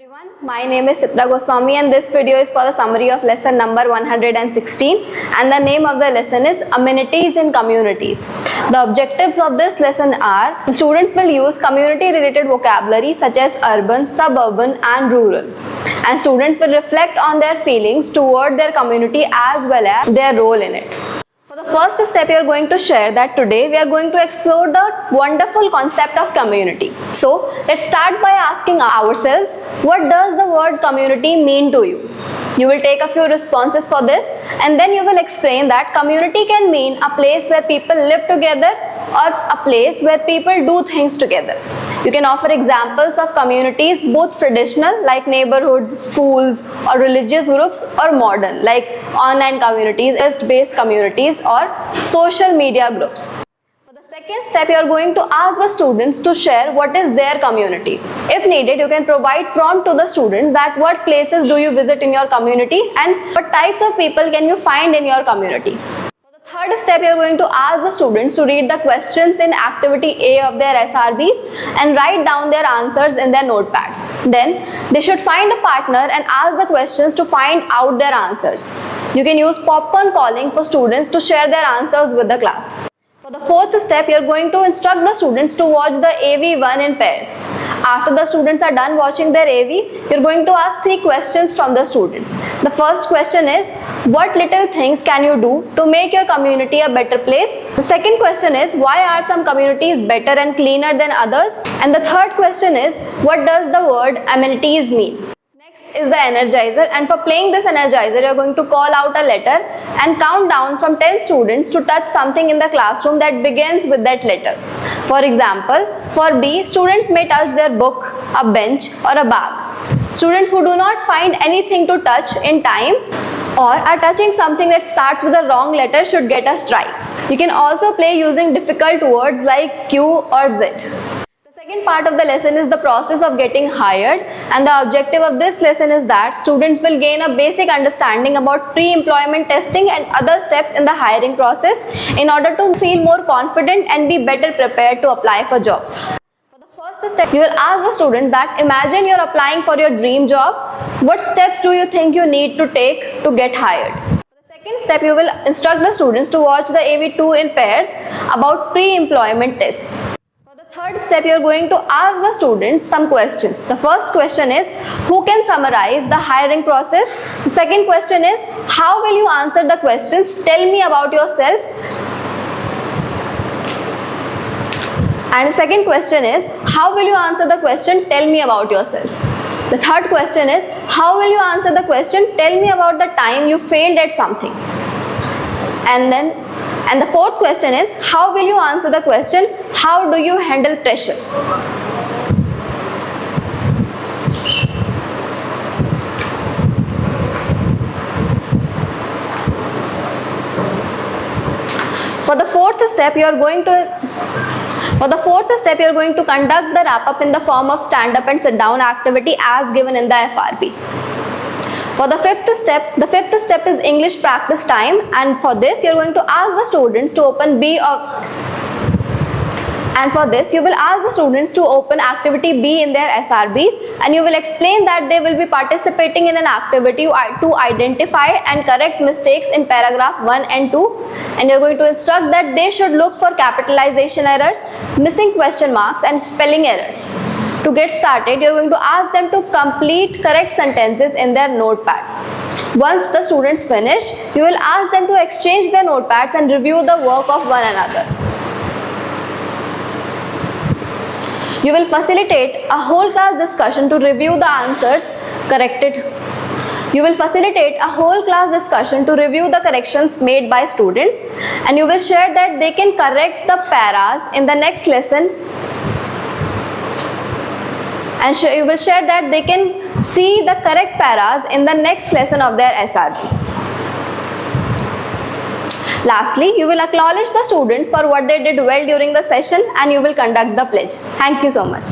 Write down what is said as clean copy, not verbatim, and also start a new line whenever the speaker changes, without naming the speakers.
Everyone, my name is Chitra Goswami and this video is for the summary of lesson number 116 and the name of the lesson is Amenities in Communities. The objectives of this lesson are the students will use community related vocabulary such as urban, suburban and rural, and students will reflect on their feelings toward their community as well as their role in it. For the first step, we are going to share that today we are going to explore the wonderful concept of community. So let's start by asking ourselves, what does the word community mean to you? You will take a few responses for this and then you will explain that community can mean a place where people live together or a place where people do things together. You can offer examples of communities, both traditional like neighborhoods, schools or religious groups, or modern like online communities, based communities or social media groups. For the second step, you are going to ask the students to share what is their community. If needed, you can provide prompt to the students that what places do you visit in your community and what types of people can you find in your community. Third step, you are going to ask the students to read the questions in activity A of their SRBs and write down their answers in their notepads. Then they should find a partner and ask the questions to find out their answers. You can use popcorn calling for students to share their answers with the class. For the fourth step, you are going to instruct the students to watch the AV1 in pairs. After the students are done watching their AV, you are going to ask 3 questions from the students. The first question is, what little things can you do to make your community a better place? The second question is, why are some communities better and cleaner than others? And the third question is, what does the word amenities mean? Is the energizer, and for playing this energizer you are going to call out a letter and count down from 10 students to touch something in the classroom that begins with that letter. For example, for B, students may touch their book, a bench or a bag. Students who do not find anything to touch in time or are touching something that starts with a wrong letter should get a strike. You can also play using difficult words like Q or Z. The second part of the lesson is the process of getting hired, and the objective of this lesson is that students will gain a basic understanding about pre-employment testing and other steps in the hiring process in order to feel more confident and be better prepared to apply for jobs. For the first step, you will ask the students that imagine you are applying for your dream job. What steps do you think you need to take to get hired? For the second step, you will instruct the students to watch the AV2 in pairs about pre-employment tests. Third step, you are going to ask the students some questions. The first question is, who can summarize the hiring process? The second question is, how will you answer the questions? Tell me about yourself. And the second question is, how will you answer the question? Tell me about yourself. The third question is, how will you answer the question? Tell me about the time you failed at something. And the fourth question is, how will you answer the question, how do you handle pressure? For the fourth step, you are going to conduct the wrap-up in the form of stand-up and sit-down activity as given in the FRP. For the fifth step is English practice time, and for this you are going to ask the students to open activity B in their SRBs, and you will explain that they will be participating in an activity to identify and correct mistakes in paragraph 1 and 2, and you are going to instruct that they should look for capitalization errors, missing question marks and spelling errors. To get started, you are going to ask them to complete correct sentences in their notepad. Once the students finish, you will ask them to exchange their notepads and review the work of one another. You will facilitate a whole class discussion to review the answers corrected. You will facilitate a whole class discussion to review the corrections made by students, and you will share that they can correct the paras in the next lesson. And you will share that they can see the correct paras in the next lesson of their SRB. Lastly, you will acknowledge the students for what they did well during the session and you will conduct the pledge. Thank you so much.